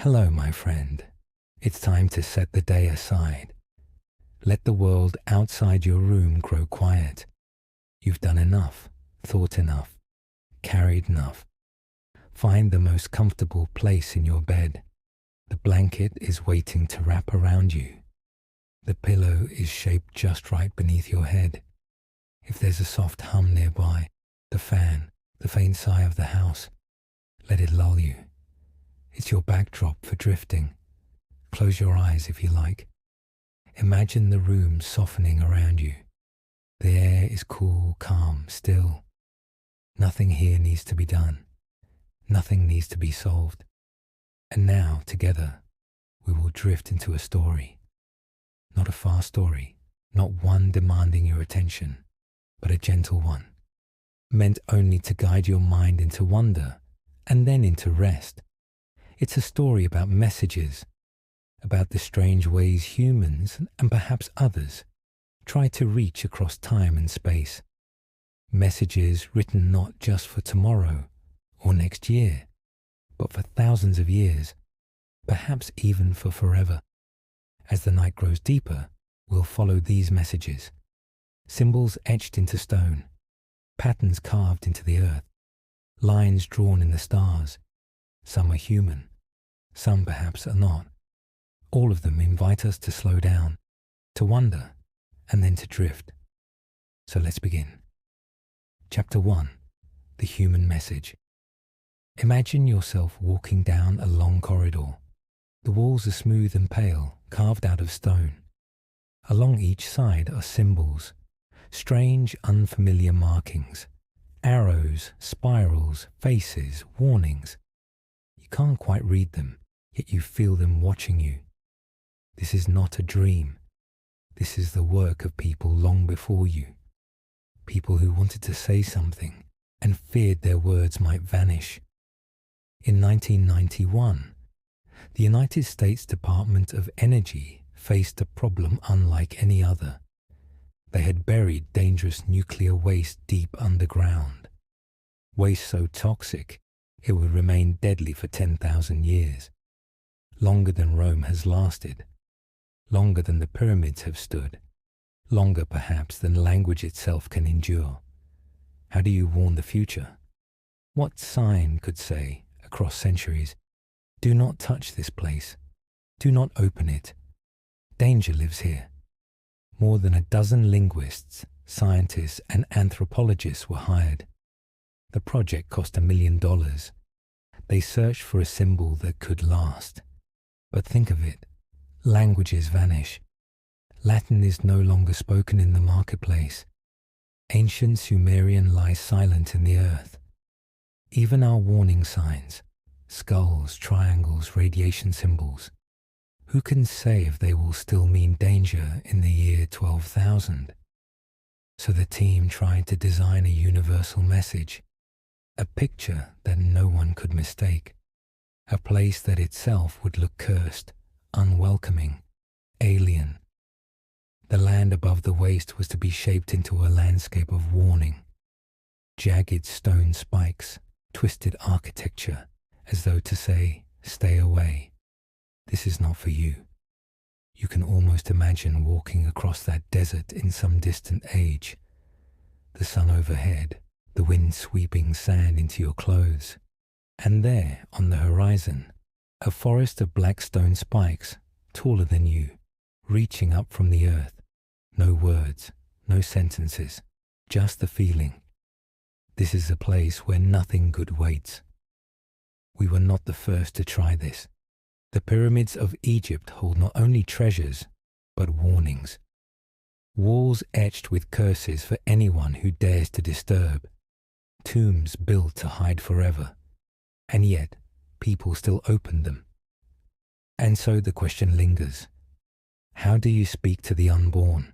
Hello, my friend. It's time to set the day aside. Let the world outside your room grow quiet. You've done enough, thought enough, carried enough. Find the most comfortable place in your bed. The blanket is waiting to wrap around you. The pillow is shaped just right beneath your head. If there's a soft hum nearby, the fan, the faint sigh of the house, let it lull you. It's your backdrop for drifting. Close your eyes if you like. Imagine the room softening around you. The air is cool, calm, still. Nothing here needs to be done. Nothing needs to be solved. And now, together, we will drift into a story. Not a fast story, not one demanding your attention, but a gentle one, meant only to guide your mind into wonder and then into rest. It's a story about messages, about the strange ways humans, and perhaps others, try to reach across time and space. Messages written not just for tomorrow or next year, but for thousands of years, perhaps even for forever. As the night grows deeper, we'll follow these messages. Symbols etched into stone, patterns carved into the earth, lines drawn in the stars. Some are human, some perhaps are not. All of them invite us to slow down, to wonder, and then to drift. So let's begin. Chapter 1. The Human Message. Imagine yourself walking down a long corridor. The walls are smooth and pale, carved out of stone. Along each side are symbols, strange, unfamiliar markings, arrows, spirals, faces, warnings. You can't quite read them, yet you feel them watching you. This is not a dream. This is the work of people long before you. People who wanted to say something and feared their words might vanish. In 1991, the United States Department of Energy faced a problem unlike any other. They had buried dangerous nuclear waste deep underground. Waste so toxic, it would remain deadly for 10,000 years. Longer than Rome has lasted. Longer than the pyramids have stood. Longer perhaps than language itself can endure. How do you warn the future? What sign could say, across centuries, do not touch this place. Do not open it. Danger lives here. More than a dozen linguists, scientists, and anthropologists were hired. The project cost $1 million. They searched for a symbol that could last. But think of it. Languages vanish. Latin is no longer spoken in the marketplace. Ancient Sumerian lies silent in the earth. Even our warning signs, skulls, triangles, radiation symbols, who can say if they will still mean danger in the year 12,000? So the team tried to design a universal message, a picture that no one could mistake, a place that itself would look cursed, unwelcoming, alien. The land above the waste was to be shaped into a landscape of warning. Jagged stone spikes, twisted architecture, as though to say, stay away. This is not for you. You can almost imagine walking across that desert in some distant age. The sun overhead, the wind sweeping sand into your clothes. And there, on the horizon, a forest of black stone spikes, taller than you, reaching up from the earth. No words, no sentences, just the feeling. This is a place where nothing good waits. We were not the first to try this. The pyramids of Egypt hold not only treasures, but warnings. Walls etched with curses for anyone who dares to disturb. Tombs built to hide forever. And yet, people still opened them. And so the question lingers. How do you speak to the unborn?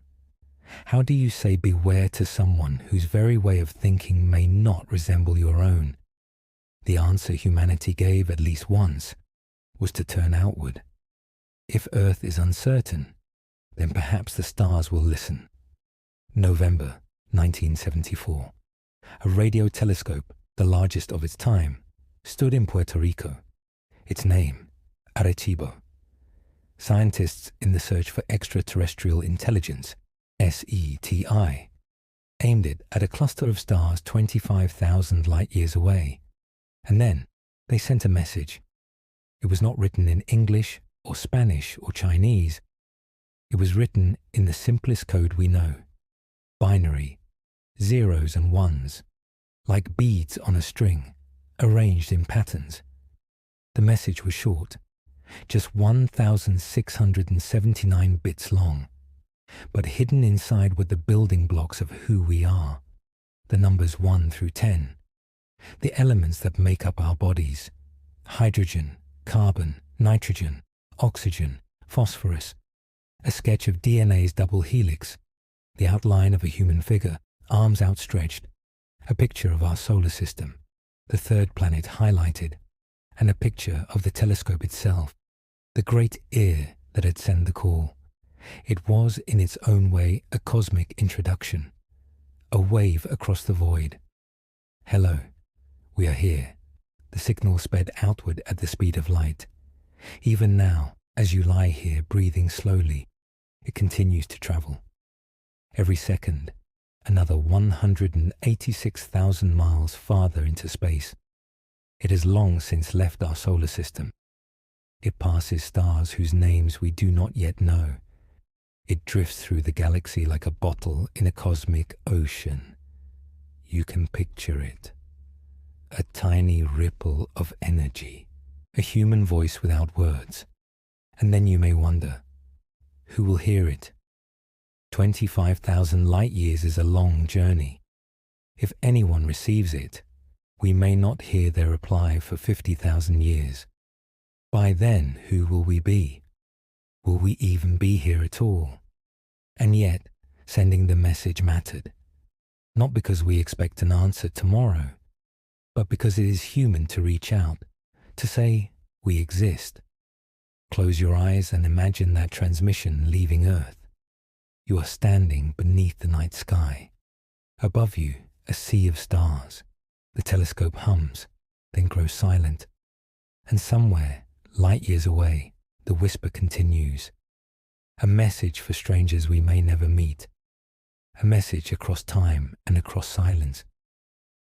How do you say beware to someone whose very way of thinking may not resemble your own? The answer humanity gave at least once was to turn outward. If Earth is uncertain, then perhaps the stars will listen. November 1974. A radio telescope, the largest of its time, stood in Puerto Rico. Its name, Arecibo. Scientists in the search for extraterrestrial intelligence, SETI, aimed it at a cluster of stars 25,000 light-years away, and then they sent a message. It was not written in English or Spanish or Chinese. It was written in the simplest code we know, binary, zeros and ones, like beads on a string, arranged in patterns. The message was short, just 1,679 bits long, but hidden inside were the building blocks of who we are, the numbers 1 through 10, the elements that make up our bodies: hydrogen, carbon, nitrogen, oxygen, phosphorus, a sketch of DNA's double helix, the outline of a human figure, arms outstretched, a picture of our solar system, the third planet highlighted, and a picture of the telescope itself, the great ear that had sent the call. It was, in its own way, a cosmic introduction, a wave across the void. Hello, we are here. The signal sped outward at the speed of light. Even now, as you lie here breathing slowly, it continues to travel. Every second, another 186,000 miles farther into space. It has long since left our solar system. It passes stars whose names we do not yet know. It drifts through the galaxy like a bottle in a cosmic ocean. You can picture it. A tiny ripple of energy, a human voice without words. And then you may wonder, who will hear it? 25,000 light-years is a long journey. If anyone receives it, we may not hear their reply for 50,000 years. By then, who will we be? Will we even be here at all? And yet, sending the message mattered. Not because we expect an answer tomorrow, but because it is human to reach out, to say, we exist. Close your eyes and imagine that transmission leaving Earth. You are standing beneath the night sky. Above you, a sea of stars. The telescope hums, then grows silent. And somewhere, light-years away, the whisper continues. A message for strangers we may never meet. A message across time and across silence.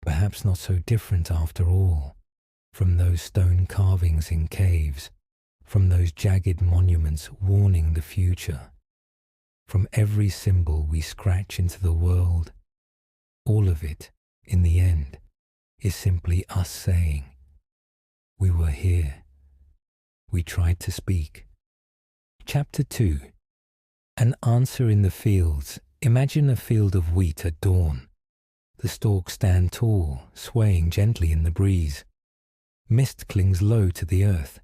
Perhaps not so different after all, from those stone carvings in caves, from those jagged monuments warning the future, from every symbol we scratch into the world. All of it, in the end, is simply us saying, we were here. We tried to speak. Chapter 2. An answer in the fields. Imagine a field of wheat at dawn. The stalks stand tall, swaying gently in the breeze. Mist clings low to the earth,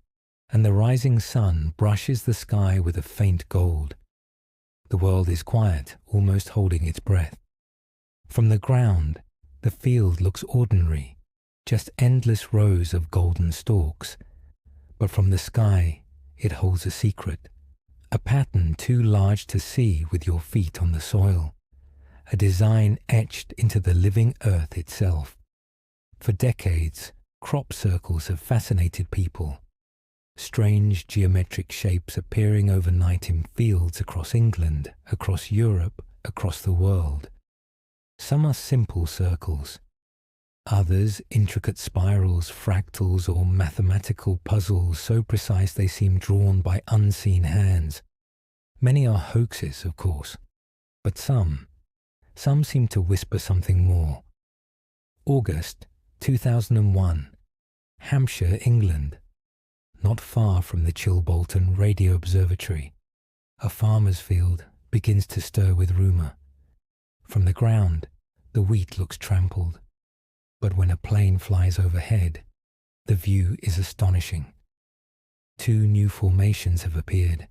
and the rising sun brushes the sky with a faint gold. The world is quiet, almost holding its breath. From the ground, the field looks ordinary, just endless rows of golden stalks. But from the sky, it holds a secret, a pattern too large to see with your feet on the soil, a design etched into the living earth itself. For decades, crop circles have fascinated people. Strange geometric shapes appearing overnight in fields across England, across Europe, across the world. Some are simple circles. Others intricate spirals, fractals, or mathematical puzzles so precise they seem drawn by unseen hands. Many are hoaxes, of course, but some seem to whisper something more. August 2001, Hampshire, England. Not far from the Chilbolton Radio Observatory, a farmer's field begins to stir with rumour. From the ground, the wheat looks trampled. But when a plane flies overhead, the view is astonishing. 2 new formations have appeared.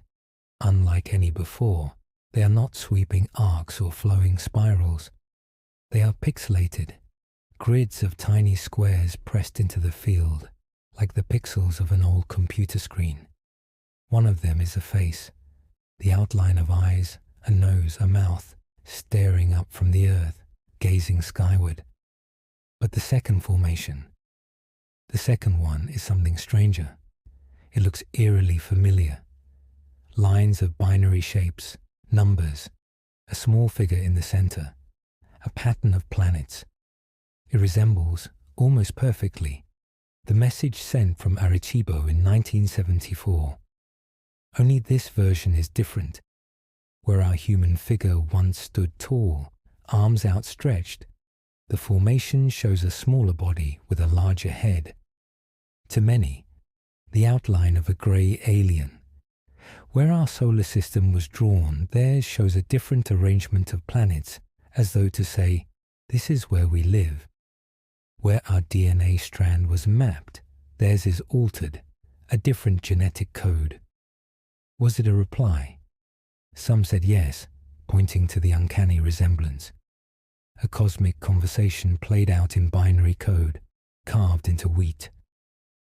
Unlike any before, they are not sweeping arcs or flowing spirals. They are pixelated, grids of tiny squares pressed into the field, like the pixels of an old computer screen. One of them is a face, the outline of eyes, a nose, a mouth, staring up from the earth, gazing skyward. But the second formation, the second one is something stranger. It looks eerily familiar. Lines of binary shapes, numbers, a small figure in the center, a pattern of planets. It resembles, almost perfectly, the message sent from Arecibo in 1974. Only this version is different. Where our human figure once stood tall, arms outstretched, the formation shows a smaller body with a larger head. To many, the outline of a grey alien. Where our solar system was drawn, theirs shows a different arrangement of planets, as though to say, this is where we live. Where our DNA strand was mapped, theirs is altered, a different genetic code. Was it a reply? Some said yes, pointing to the uncanny resemblance. A cosmic conversation played out in binary code, carved into wheat.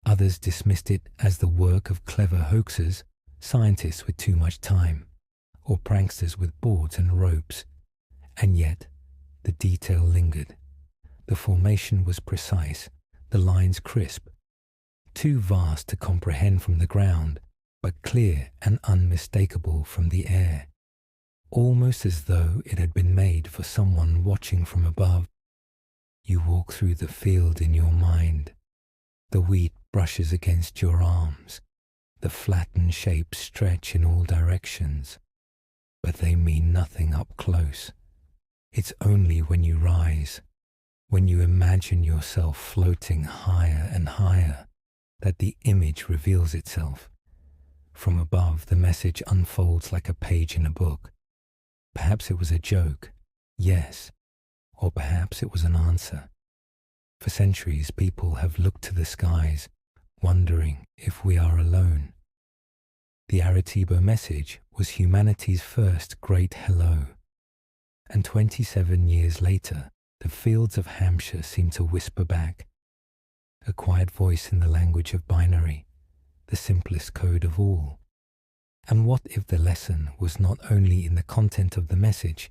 Others dismissed it as the work of clever hoaxers, scientists with too much time, or pranksters with boards and ropes. And yet, the detail lingered. The formation was precise, the lines crisp, too vast to comprehend from the ground, but clear and unmistakable from the air, almost as though it had been made for someone watching from above. You walk through the field in your mind. The wheat brushes against your arms. The flattened shapes stretch in all directions, but they mean nothing up close. It's only when you rise, when you imagine yourself floating higher and higher, that the image reveals itself. From above, the message unfolds like a page in a book. Perhaps it was a joke, yes, or perhaps it was an answer. For centuries, people have looked to the skies, wondering if we are alone. The Arecibo message was humanity's first great hello. And 27 years later, the fields of Hampshire seem to whisper back, a quiet voice in the language of binary, the simplest code of all. And what if the lesson was not only in the content of the message,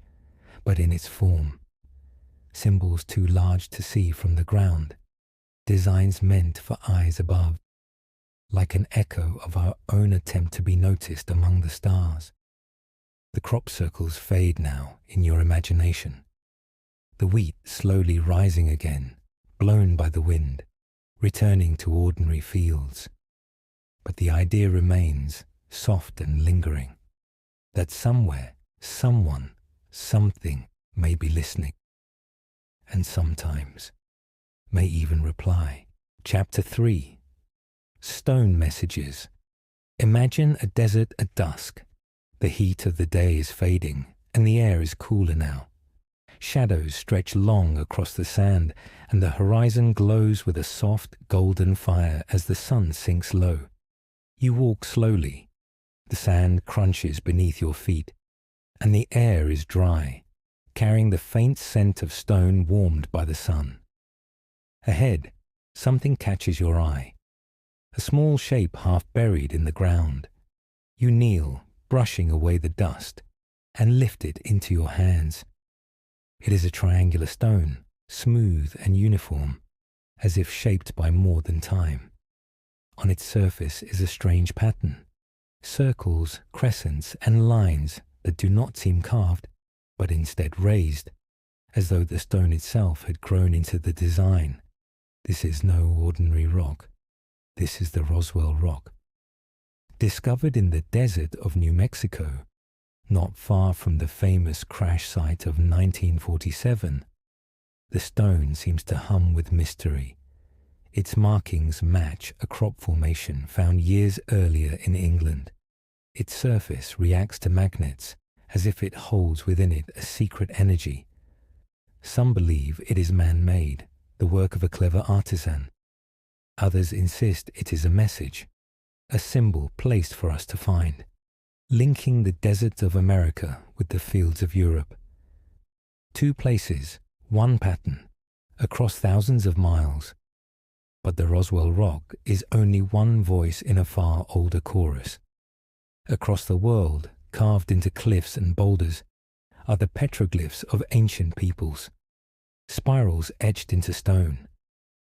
but in its form? Symbols too large to see from the ground, designs meant for eyes above, like an echo of our own attempt to be noticed among the stars. The crop circles fade now in your imagination. The wheat slowly rising again, blown by the wind, returning to ordinary fields. But the idea remains, soft and lingering, that somewhere, someone, something may be listening, and sometimes may even reply. Chapter 3. Stone Messages. Imagine a desert at dusk. The heat of the day is fading, and the air is cooler now. Shadows stretch long across the sand, and the horizon glows with a soft, golden fire as the sun sinks low. You walk slowly. The sand crunches beneath your feet, and the air is dry, carrying the faint scent of stone warmed by the sun. Ahead, something catches your eye. A small shape half buried in the ground. You kneel, brushing away the dust, and lift it into your hands. It is a triangular stone, smooth and uniform, as if shaped by more than time. On its surface is a strange pattern, circles, crescents, and lines that do not seem carved, but instead raised, as though the stone itself had grown into the design. This is no ordinary rock. This is the Roswell Rock. Discovered in the desert of New Mexico, not far from the famous crash site of 1947, the stone seems to hum with mystery. Its markings match a crop formation found years earlier in England. Its surface reacts to magnets as if it holds within it a secret energy. Some believe it is man-made, the work of a clever artisan. Others insist it is a message, a symbol placed for us to find, linking the deserts of America with the fields of Europe. Two places, one pattern, across thousands of miles. But the Roswell Rock is only one voice in a far older chorus. Across the world, carved into cliffs and boulders, are the petroglyphs of ancient peoples, spirals etched into stone,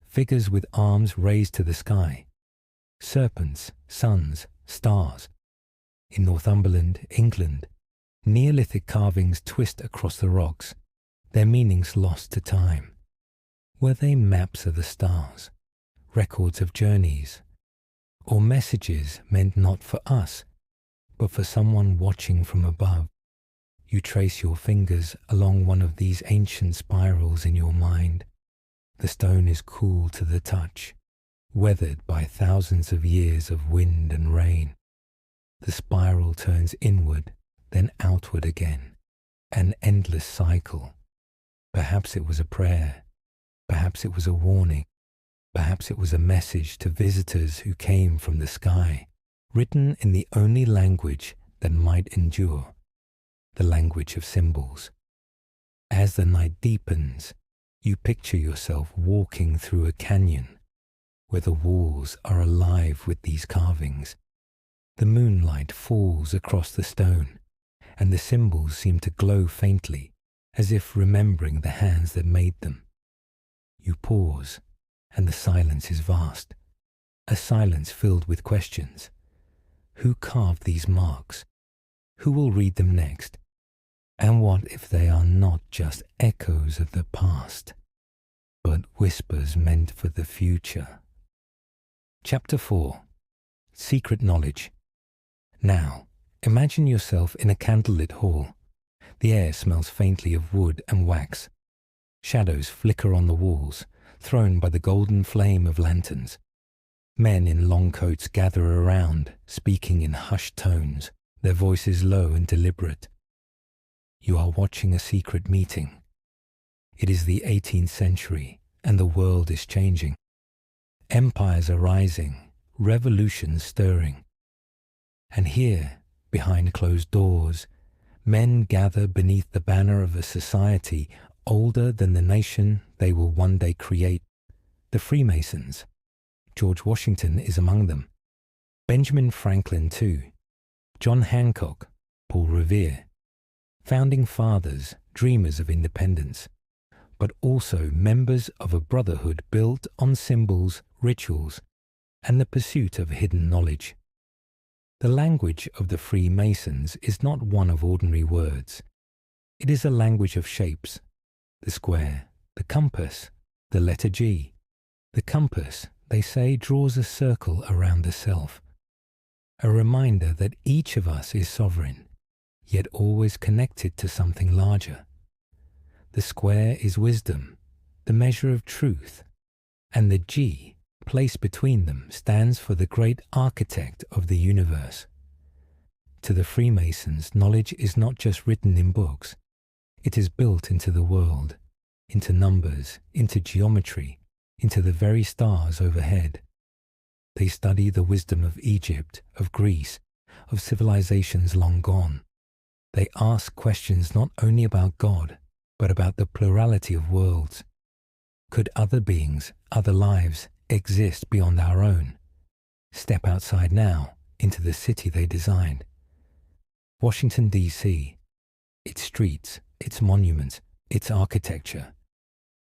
figures with arms raised to the sky. serpents, suns, stars. In Northumberland, England, Neolithic carvings twist across the rocks, their meanings lost to time. Were they maps of the stars, records of journeys, or messages meant not for us, but for someone watching from above? You trace your fingers along one of these ancient spirals in your mind. The stone is cool to the touch, weathered by thousands of years of wind and rain. The spiral turns inward, then outward again, an endless cycle. Perhaps it was a prayer, perhaps it was a warning, perhaps it was a message to visitors who came from the sky, written in the only language that might endure, the language of symbols. As the night deepens, you picture yourself walking through a canyon where the walls are alive with these carvings. The moonlight falls across the stone, and the symbols seem to glow faintly, as if remembering the hands that made them. You pause, and the silence is vast, a silence filled with questions. Who carved these marks? Who will read them next? And what if they are not just echoes of the past, but whispers meant for the future? Chapter 4. Secret Knowledge. Now, imagine yourself in a candlelit hall. The air smells faintly of wood and wax. Shadows flicker on the walls, thrown by the golden flame of lanterns. Men in long coats gather around, speaking in hushed tones, their voices low and deliberate. You are watching a secret meeting. It is the 18th century, and the world is changing. Empires are rising, revolutions stirring. And here, behind closed doors, men gather beneath the banner of a society older than the nation they will one day create. The Freemasons. George Washington is among them. Benjamin Franklin too. John Hancock, Paul Revere. Founding fathers, dreamers of independence, but also members of a brotherhood built on symbols, rituals, and the pursuit of hidden knowledge. The language of the Freemasons is not one of ordinary words. It is a language of shapes. The square, the compass, the letter G. The compass, they say, draws a circle around the self, a reminder that each of us is sovereign, yet always connected to something larger. The square is wisdom, the measure of truth, and the G, placed between them, stands for the great architect of the universe. To the Freemasons, knowledge is not just written in books. It is built into the world, into numbers, into geometry, into the very stars overhead. They study the wisdom of Egypt, of Greece, of civilizations long gone. They ask questions not only about God, but about the plurality of worlds. Could other beings, other lives, exist beyond our own? Step outside now, into the city they designed. Washington, D.C., its streets, its monuments, its architecture.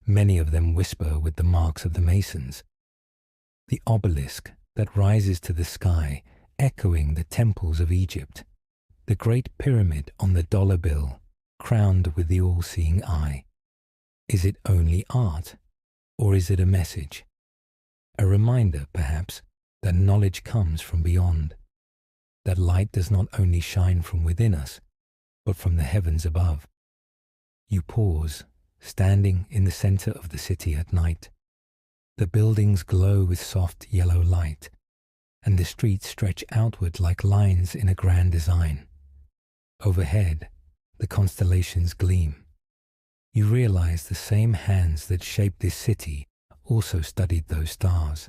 Many of them whisper with the marks of the Masons. The obelisk that rises to the sky, echoing the temples of Egypt. The great pyramid on the dollar bill, crowned with the all-seeing eye. Is it only art, or is it a message? A reminder, perhaps, that knowledge comes from beyond, that light does not only shine from within us, but from the heavens above. You pause, standing in the center of the city at night. The buildings glow with soft yellow light, and the streets stretch outward like lines in a grand design. Overhead, the constellations gleam. You realize the same hands that shaped this city also studied those stars.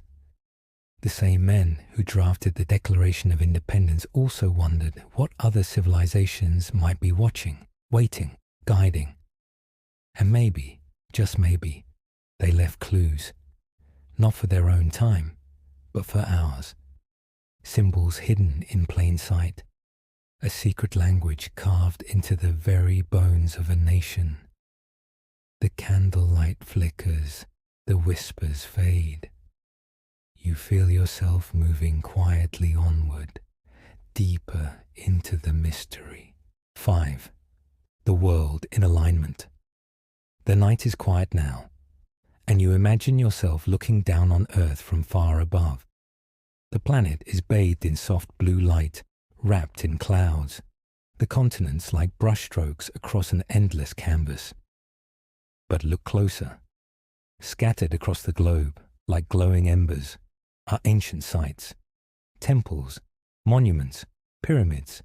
The same men who drafted the Declaration of Independence also wondered what other civilizations might be watching, waiting, guiding. And maybe, just maybe, they left clues, not for their own time, but for ours. Symbols hidden in plain sight. A secret language carved into the very bones of a nation. The candlelight flickers, the whispers fade. You feel yourself moving quietly onward, deeper into the mystery. 5. The world in alignment. The night is quiet now, and you imagine yourself looking down on Earth from far above. The planet is bathed in soft blue light, wrapped in clouds, the continents like brushstrokes across an endless canvas. But look closer. Scattered across the globe, like glowing embers, are ancient sites, temples, monuments, pyramids,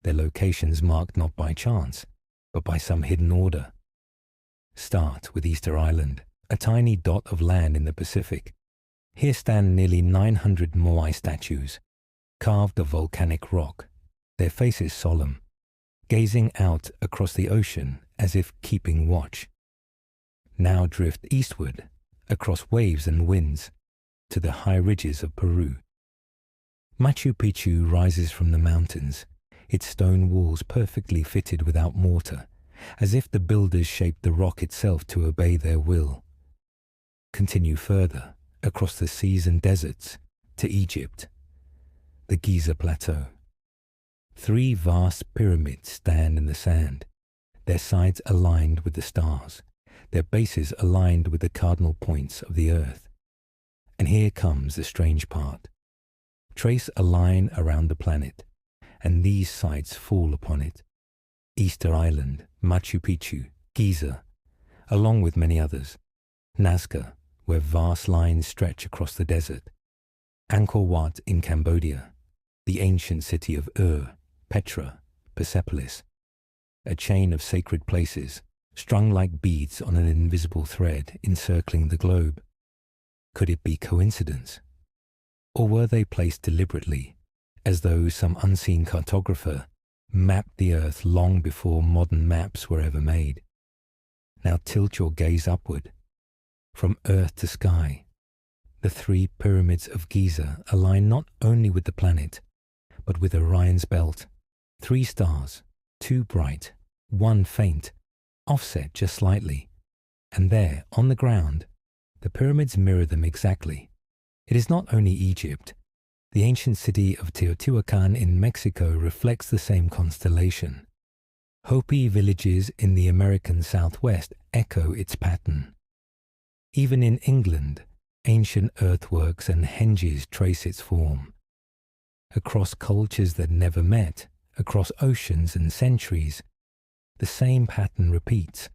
their locations marked not by chance, but by some hidden order. Start with Easter Island, a tiny dot of land in the Pacific. Here stand nearly 900 Moai statues, carved of volcanic rock, their faces solemn, gazing out across the ocean as if keeping watch. Now drift eastward, across waves and winds, to the high ridges of Peru. Machu Picchu rises from the mountains, its stone walls perfectly fitted without mortar, as if the builders shaped the rock itself to obey their will. Continue further, across the seas and deserts, to Egypt, the Giza Plateau. 3 vast pyramids stand in the sand, their sides aligned with the stars, their bases aligned with the cardinal points of the earth. And here comes the strange part. Trace a line around the planet, and these sites fall upon it. Easter Island, Machu Picchu, Giza, along with many others. Nazca, where vast lines stretch across the desert. Angkor Wat in Cambodia, the ancient city of Ur, Petra, Persepolis, a chain of sacred places, strung like beads on an invisible thread encircling the globe. Could it be coincidence? Or were they placed deliberately, as though some unseen cartographer mapped the earth long before modern maps were ever made? Now tilt your gaze upward. From earth to sky, the 3 pyramids of Giza align not only with the planet, but with Orion's belt. 3 stars, 2 bright, 1 faint, offset just slightly, and there, on the ground, the pyramids mirror them exactly. It is not only Egypt. The ancient city of Teotihuacan in Mexico reflects the same constellation. Hopi villages in the American Southwest echo its pattern. Even in England, ancient earthworks and henges trace its form. Across cultures that never met, across oceans and centuries, the same pattern repeats,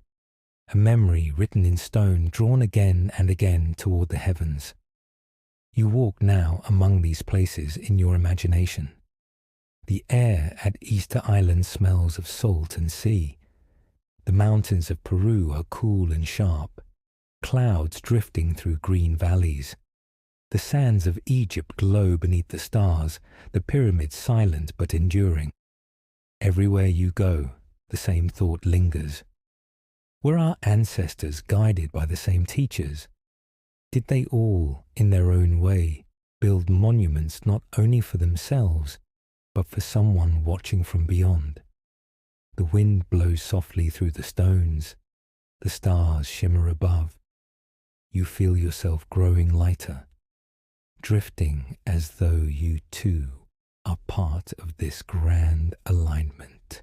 a memory written in stone drawn again and again toward the heavens. You walk now among these places in your imagination. The air at Easter Island smells of salt and sea. The mountains of Peru are cool and sharp, clouds drifting through green valleys. The sands of Egypt glow beneath the stars, the pyramids silent but enduring. Everywhere you go, the same thought lingers. Were our ancestors guided by the same teachers? Did they all, in their own way, build monuments not only for themselves, but for someone watching from beyond? The wind blows softly through the stones. The stars shimmer above. You feel yourself growing lighter, drifting as though you too are part of this grand alignment.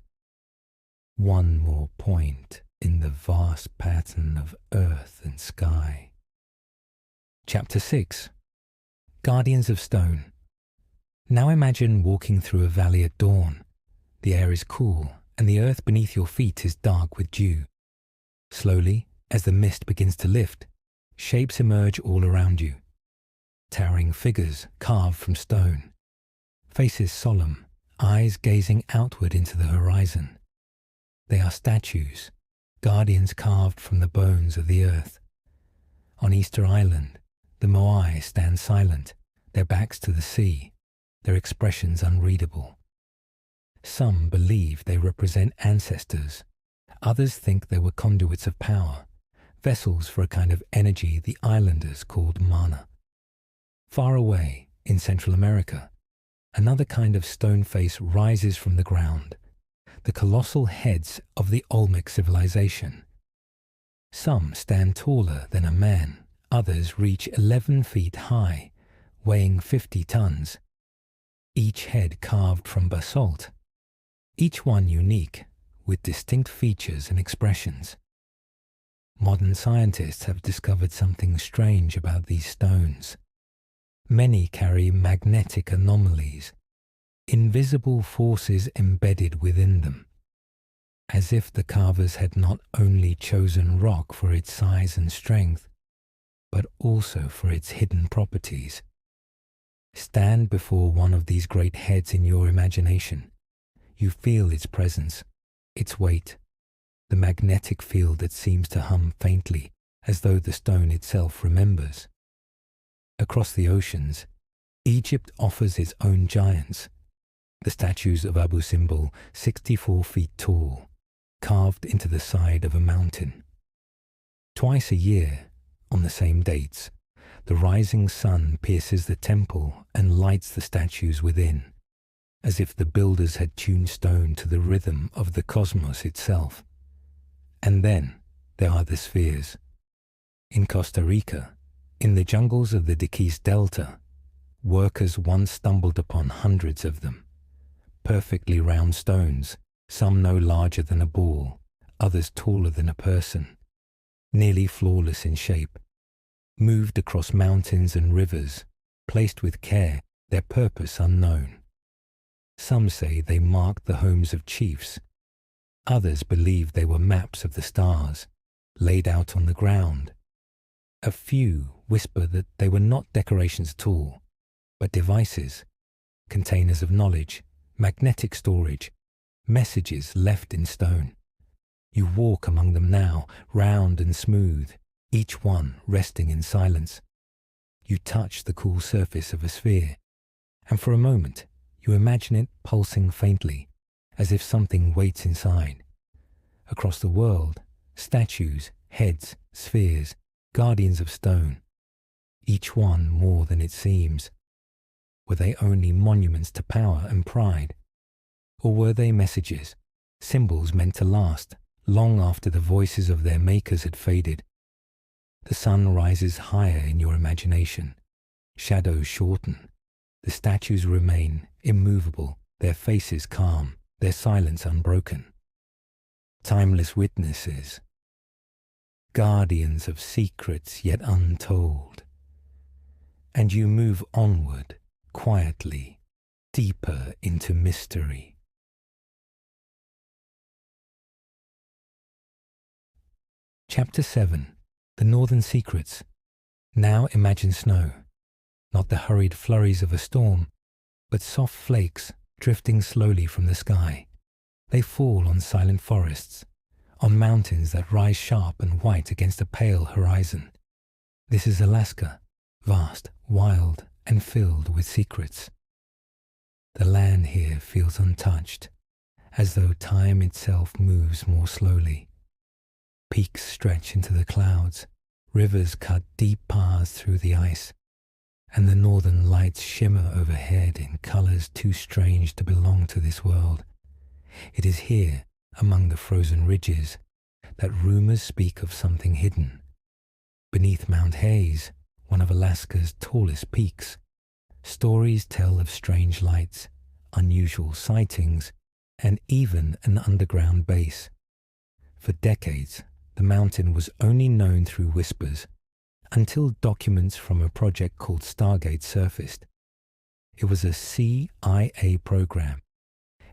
One more point in the vast pattern of earth and sky. Chapter 6. Guardians of Stone. Now imagine walking through a valley at dawn. The air is cool, and the earth beneath your feet is dark with dew. Slowly, as the mist begins to lift, shapes emerge all around you. Towering figures carved from stone. Faces solemn, eyes gazing outward into the horizon. They are statues, guardians carved from the bones of the earth. On Easter Island, the Moai stand silent, their backs to the sea, their expressions unreadable. Some believe they represent ancestors. Others think they were conduits of power, vessels for a kind of energy the islanders called mana. Far away, in Central America, another kind of stone face rises from the ground, the colossal heads of the Olmec civilization. Some stand taller than a man, others reach 11 feet high, weighing 50 tons, each head carved from basalt, each one unique with distinct features and expressions. Modern scientists have discovered something strange about these stones. Many carry magnetic anomalies, invisible forces embedded within them, as if the carvers had not only chosen rock for its size and strength, but also for its hidden properties. Stand before one of these great heads in your imagination. You feel its presence, its weight, the magnetic field that seems to hum faintly as though the stone itself remembers. Across the oceans, Egypt offers its own giants, the statues of Abu Simbel, 64 feet tall, carved into the side of a mountain. Twice a year, on the same dates, the rising sun pierces the temple and lights the statues within, as if the builders had tuned stone to the rhythm of the cosmos itself. And then there are the spheres. In Costa Rica, in the jungles of the Diquís Delta, workers once stumbled upon hundreds of them, perfectly round stones, some no larger than a ball, others taller than a person, nearly flawless in shape, moved across mountains and rivers, placed with care, their purpose unknown. Some say they marked the homes of chiefs. Others believe they were maps of the stars, laid out on the ground. A few whisper that they were not decorations at all, but devices, containers of knowledge, magnetic storage, messages left in stone. You walk among them now, round and smooth, each one resting in silence. You touch the cool surface of a sphere, and for a moment you imagine it pulsing faintly, as if something waits inside. Across the world, statues, heads, spheres, guardians of stone, each one more than it seems. Were they only monuments to power and pride? Or were they messages, symbols meant to last, long after the voices of their makers had faded? The sun rises higher in your imagination. Shadows shorten. The statues remain immovable, their faces calm, their silence unbroken. Timeless witnesses, guardians of secrets yet untold. And you move onward, quietly, deeper into mystery. Chapter 7. The Northern Secrets. Now imagine snow, not the hurried flurries of a storm, but soft flakes drifting slowly from the sky. They fall on silent forests, on mountains that rise sharp and white against a pale horizon. This is Alaska, vast, wild, and filled with secrets. The land here feels untouched, as though time itself moves more slowly. Peaks stretch into the clouds, rivers cut deep paths through the ice, and the northern lights shimmer overhead in colors too strange to belong to this world. It is here, among the frozen ridges, that rumors speak of something hidden. Beneath Mount Hayes, one of Alaska's tallest peaks, stories tell of strange lights, unusual sightings, and even an underground base. For decades, the mountain was only known through whispers, until documents from a project called Stargate surfaced. It was a CIA program,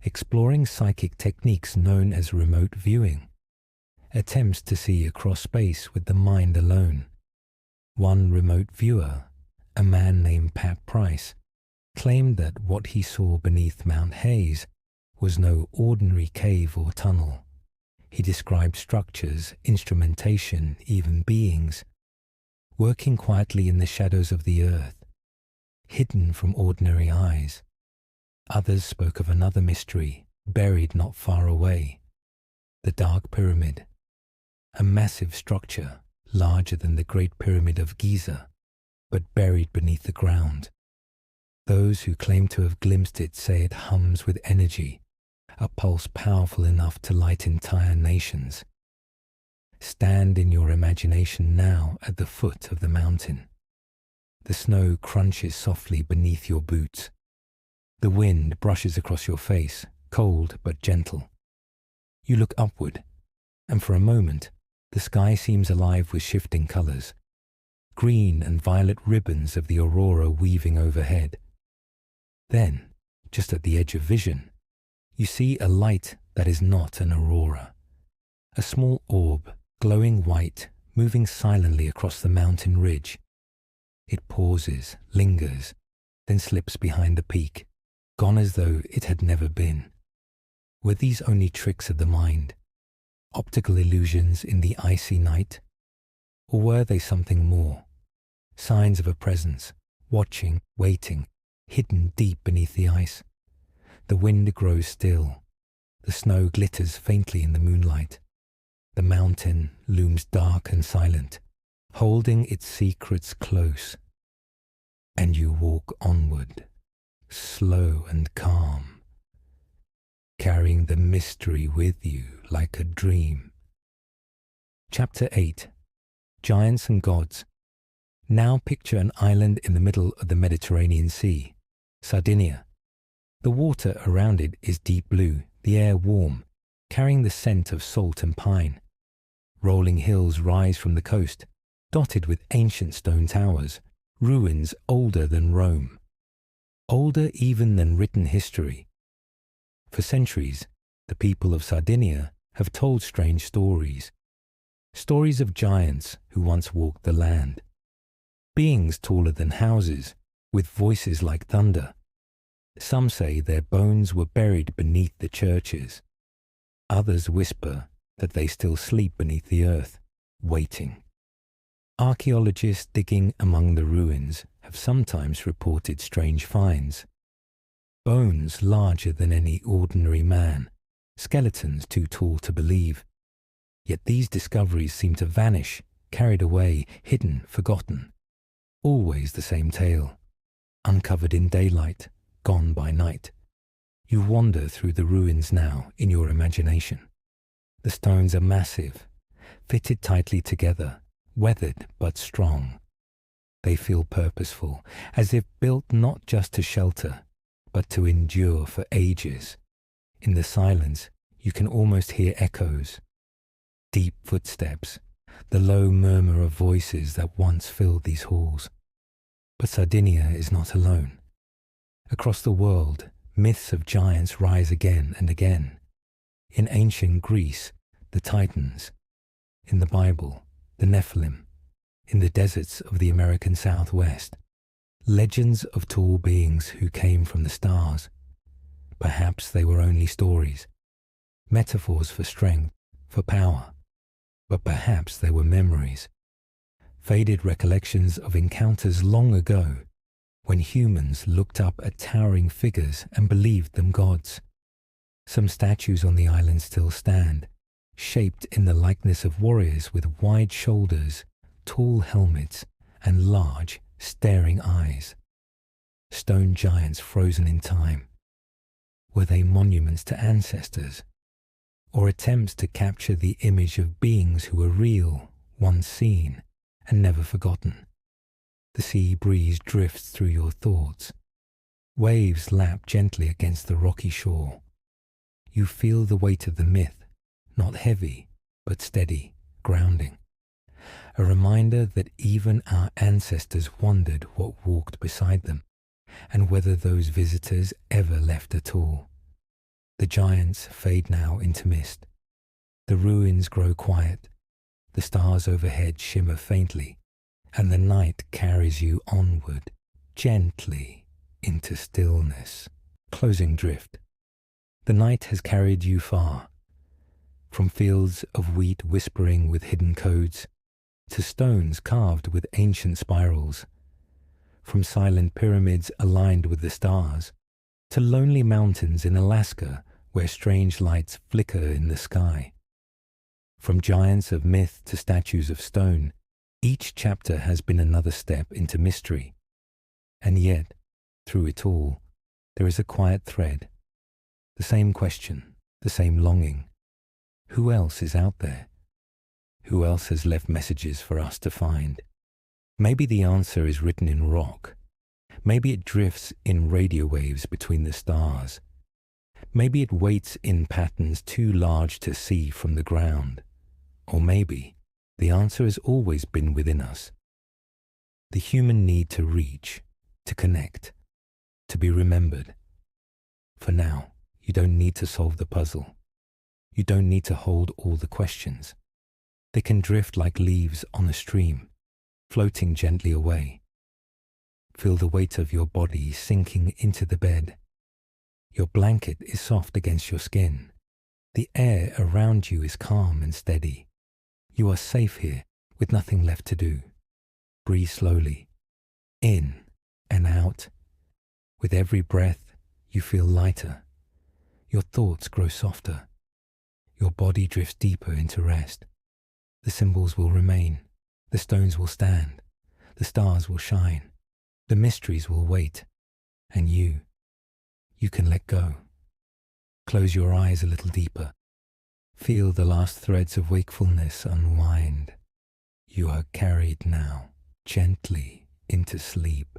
exploring psychic techniques known as remote viewing, attempts to see across space with the mind alone. One remote viewer, a man named Pat Price, claimed that what he saw beneath Mount Hayes was no ordinary cave or tunnel. He described structures, instrumentation, even beings, working quietly in the shadows of the earth, hidden from ordinary eyes. Others spoke of another mystery, buried not far away, the Dark Pyramid, a massive structure larger than the Great Pyramid of Giza, but buried beneath the ground. Those who claim to have glimpsed it say it hums with energy, a pulse powerful enough to light entire nations. Stand in your imagination now at the foot of the mountain. The snow crunches softly beneath your boots. The wind brushes across your face, cold but gentle. You look upward, and for a moment, the sky seems alive with shifting colors. Green and violet ribbons of the aurora weaving overhead. Then, just at the edge of vision, you see a light that is not an aurora. A small orb, glowing white, moving silently across the mountain ridge. It pauses, lingers, then slips behind the peak, gone as though it had never been. Were these only tricks of the mind, optical illusions in the icy night? Or were they something more? Signs of a presence, watching, waiting, hidden deep beneath the ice. The wind grows still. The snow glitters faintly in the moonlight. The mountain looms dark and silent, holding its secrets close. And you walk onward, slow and calm, carrying the mystery with you like a dream. Chapter 8. Giants and Gods. Now picture an island in the middle of the Mediterranean Sea, Sardinia. The water around it is deep blue, the air warm, carrying the scent of salt and pine. Rolling hills rise from the coast, dotted with ancient stone towers, ruins older than Rome, older even than written history. For centuries, the people of Sardinia have told strange stories. Stories of giants who once walked the land. Beings taller than houses, with voices like thunder. Some say their bones were buried beneath the churches. Others whisper that they still sleep beneath the earth, waiting. Archaeologists digging among the ruins have sometimes reported strange finds. Bones larger than any ordinary man, skeletons too tall to believe. Yet these discoveries seem to vanish, carried away, hidden, forgotten. Always the same tale, uncovered in daylight, gone by night. You wander through the ruins now in your imagination. The stones are massive, fitted tightly together, weathered but strong. They feel purposeful, as if built not just to shelter, but to endure for ages. In the silence, you can almost hear echoes, deep footsteps, the low murmur of voices that once filled these halls. But Sardinia is not alone. Across the world, myths of giants rise again and again. In ancient Greece, the Titans. In the Bible, the Nephilim. In the deserts of the American Southwest, legends of tall beings who came from the stars. Perhaps they were only stories, metaphors for strength, for power. But perhaps they were memories, faded recollections of encounters long ago, when humans looked up at towering figures and believed them gods. Some statues on the island still stand, shaped in the likeness of warriors with wide shoulders, tall helmets, and large, staring eyes. Stone giants frozen in time. Were they monuments to ancestors, or attempts to capture the image of beings who were real, once seen, and never forgotten? The sea breeze drifts through your thoughts. Waves lap gently against the rocky shore. You feel the weight of the myth, not heavy, but steady, grounding. A reminder that even our ancestors wondered what walked beside them, and whether those visitors ever left at all. The giants fade now into mist. The ruins grow quiet. The stars overhead shimmer faintly, and the night carries you onward, gently, into stillness. Closing drift. The night has carried you far, from fields of wheat whispering with hidden codes, to stones carved with ancient spirals, from silent pyramids aligned with the stars, to lonely mountains in Alaska where strange lights flicker in the sky. From giants of myth to statues of stone, each chapter has been another step into mystery. And yet, through it all, there is a quiet thread. The same question, the same longing. Who else is out there? Who else has left messages for us to find? Maybe the answer is written in rock. Maybe it drifts in radio waves between the stars. Maybe it waits in patterns too large to see from the ground. Or maybe the answer has always been within us. The human need to reach, to connect, to be remembered. For now, you don't need to solve the puzzle. You don't need to hold all the questions. They can drift like leaves on a stream, floating gently away. Feel the weight of your body sinking into the bed. Your blanket is soft against your skin. The air around you is calm and steady. You are safe here with nothing left to do. Breathe slowly, in and out. With every breath, you feel lighter. Your thoughts grow softer. Your body drifts deeper into rest. The symbols will remain. The stones will stand. The stars will shine. The mysteries will wait. And you can let go. Close your eyes a little deeper. Feel the last threads of wakefulness unwind. You are carried now, gently into sleep.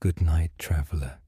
Good night, traveler.